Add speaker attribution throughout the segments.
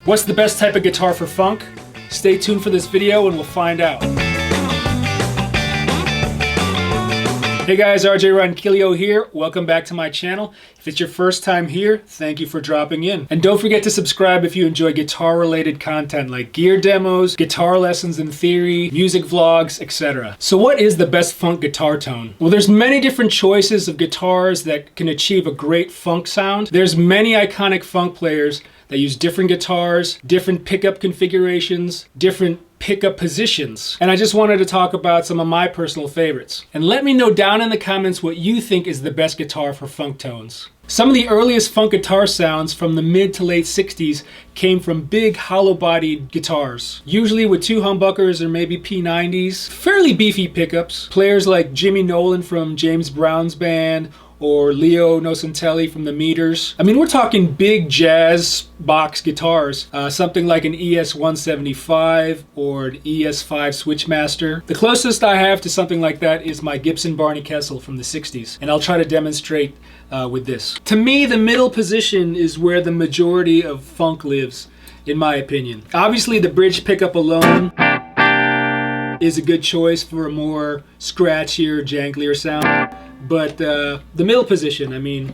Speaker 1: What's the best type of guitar for funk? Stay tuned for this video and we'll find out. Hey guys, RJ Ronquillo here. Welcome back to my channel. If it's your first time here, thank you for dropping in. And don't forget to subscribe if you enjoy guitar-related content like gear demos, guitar lessons in theory, music vlogs, etc. So what is the best funk guitar tone? Well, there's many different choices of guitars that can achieve a great funk sound. There's many iconic funk players that use different guitars, different pickup configurations, different pickup positions. And I just wanted to talk about some of my personal favorites. And let me know down in the comments what you think is the best guitar for funk tones. Some of the earliest funk guitar sounds from the mid to late 60s came from big hollow-bodied guitars, usually with two humbuckers or maybe P90s, fairly beefy pickups. Players like Jimmy Nolan from James Brown's band, or Leo Nocentelli from the Meters. I mean, we're talking big jazz box guitars, something like an ES-175 or an ES-5 Switchmaster. The closest I have to something like that is my Gibson Barney Kessel from the 60s, and I'll try to demonstrate with this. To me, the middle position is where the majority of funk lives, in my opinion. Obviously, the bridge pickup alone is a good choice for a more scratchier, janglier sound. But the middle position, I mean.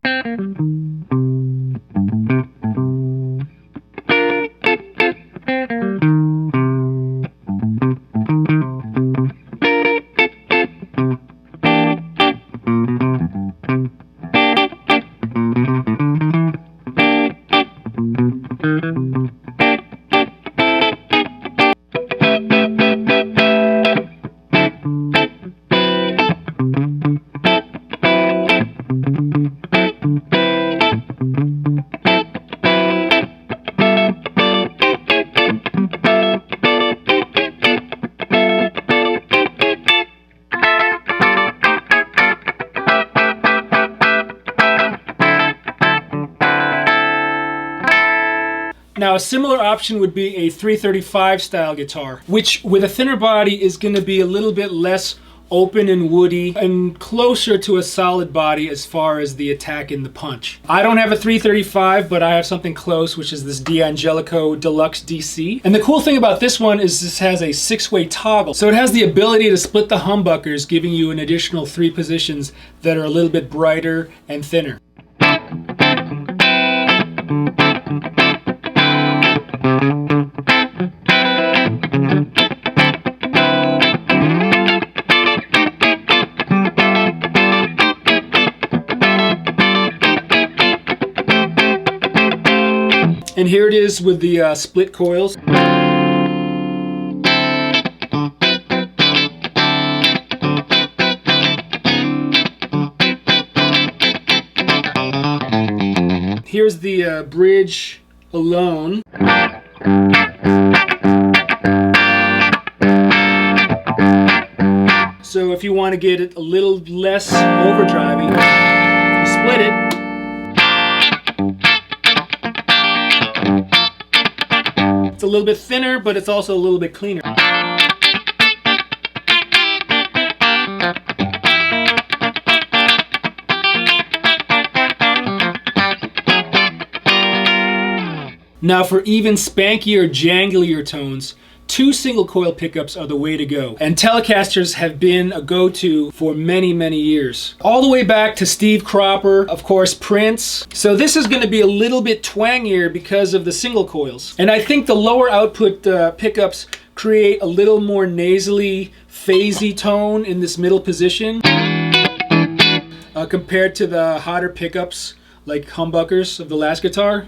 Speaker 1: Now, a similar option would be a 335 style guitar, which with a thinner body is going to be a little bit less open and woody and closer to a solid body as far as the attack and the punch. I don't have a 335, but I have something close, which is this D'Angelico Deluxe DC. And the cool thing about this one is this has a 6-way toggle. So it has the ability to split the humbuckers, giving you an additional 3 positions that are a little bit brighter and thinner. And here it is with the split coils. Here's the bridge alone. So if you want to get it a little less overdriving, you split it. It's a little bit thinner, but it's also a little bit cleaner. Now for even spankier, janglier tones, 2 single coil pickups are the way to go. And Telecasters have been a go-to for many, many years. All the way back to Steve Cropper, of course Prince. So this is going to be a little bit twangier because of the single coils. And I think the lower output pickups create a little more nasally, phasey tone in this middle position compared to the hotter pickups like humbuckers of the last guitar.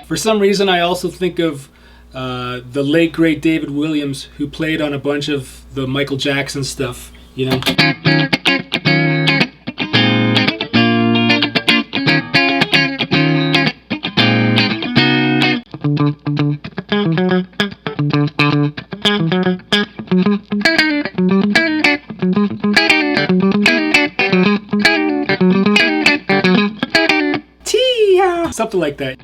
Speaker 1: For some reason, I also think of the late great David Williams, who played on a bunch of the Michael Jackson stuff, you know. Something like that.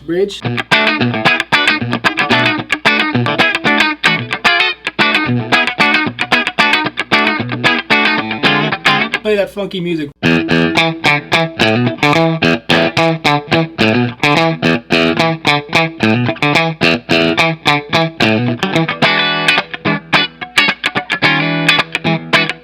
Speaker 1: Bridge. play that funky music.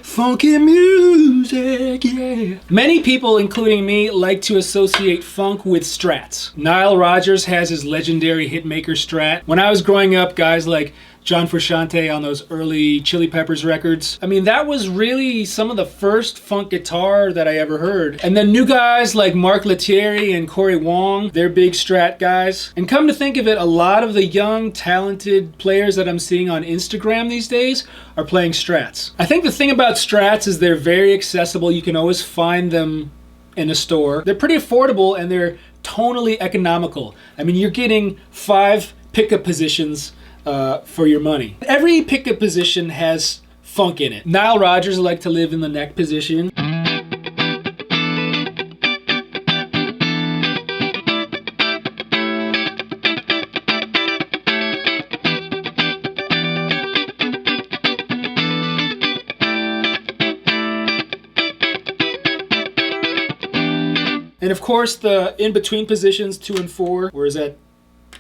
Speaker 1: Funky music, yeah. Many people, including me, like to associate funk with strats. Nile Rodgers has his legendary hitmaker Strat. When I was growing up, guys like John Frusciante on those early Chili Peppers records. I mean, that was really some of the first funk guitar that I ever heard. And then new guys like Mark Lettieri and Corey Wong, they're big Strat guys. And come to think of it, a lot of the young, talented players that I'm seeing on Instagram these days are playing Strats. I think the thing about Strats is they're very accessible. You can always find them in a store. They're pretty affordable and they're tonally economical. I mean, you're getting 5 pickup positions for your money. Every pickup position has funk in it. Nile Rodgers liked to live in the neck position. And of course the in-between positions 2 and 4, where is that?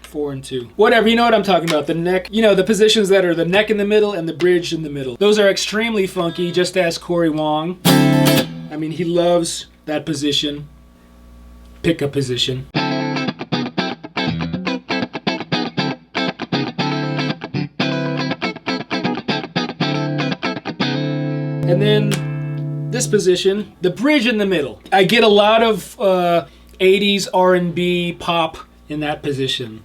Speaker 1: 4 and 2. Whatever, you know what I'm talking about. The neck, you know, the positions that are the neck in the middle and the bridge in the middle. Those are extremely funky, just ask Corey Wong. I mean, he loves that position. Pickup position. And then this position, the bridge in the middle. I get a lot of 80s R&B pop in that position.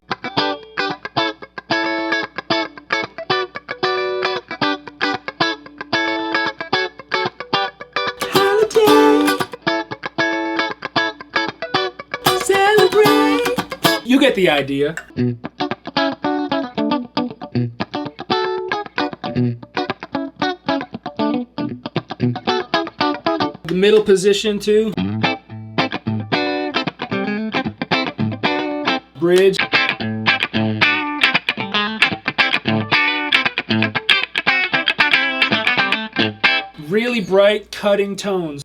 Speaker 1: You get the idea. The middle position too. Bridge. Really bright cutting tones.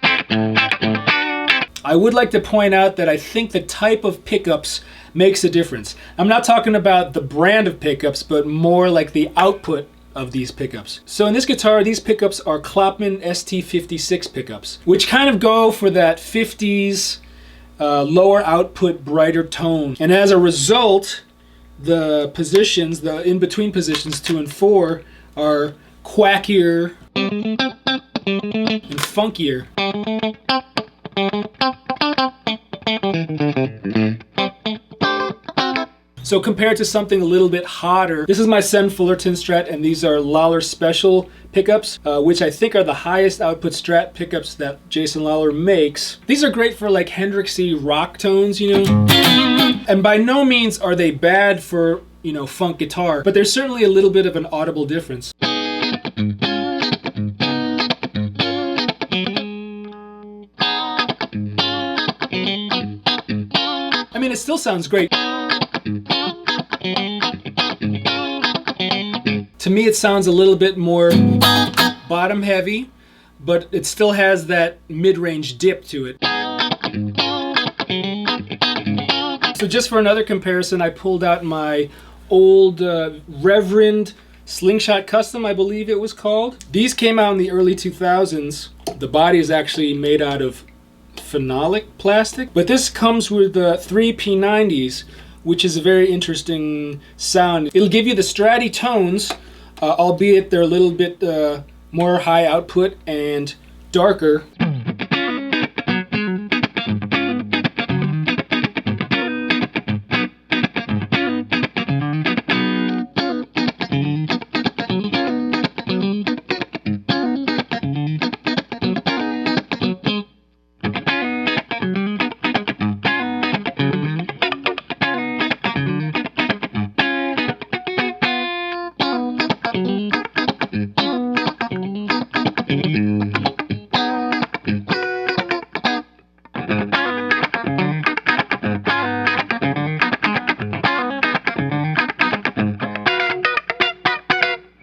Speaker 1: I would like to point out that I think the type of pickups makes a difference. I'm not talking about the brand of pickups, but more like the output of these pickups. So in this guitar, these pickups are Klopman ST56 pickups, which kind of go for that 50s lower output, brighter tone. And as a result, the positions, the in-between positions 2 and 4, are quackier and funkier. So compared to something a little bit hotter, this is my Sen Fullerton Strat, and these are Lawler Special pickups, which I think are the highest output Strat pickups that Jason Lawler makes. These are great for like Hendrixy rock tones, you know, and by no means are they bad for, you know, funk guitar, but there's certainly a little bit of an audible difference. I mean, it still sounds great. To me, it sounds a little bit more bottom heavy, but it still has that mid-range dip to it. So just for another comparison, I pulled out my old Reverend Slingshot Custom, I believe it was called. These came out in the early 2000s. The body is actually made out of phenolic plastic, but this comes with 3 P90s, which is a very interesting sound. It'll give you the Stratty tones, albeit they're a little bit more high output and darker.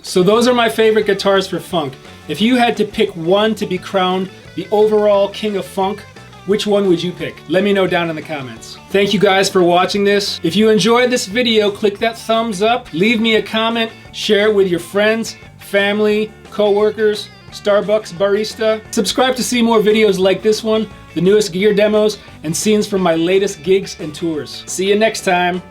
Speaker 1: So those are my favorite guitars for funk. If you had to pick one to be crowned the overall king of funk, which one would you pick? Let me know down in the comments. Thank you guys for watching this. If you enjoyed this video, click that thumbs up, leave me a comment, share it with your friends, family, co-workers, Starbucks barista. Subscribe to see more videos like this one, the newest gear demos, and scenes from my latest gigs and tours. See you next time.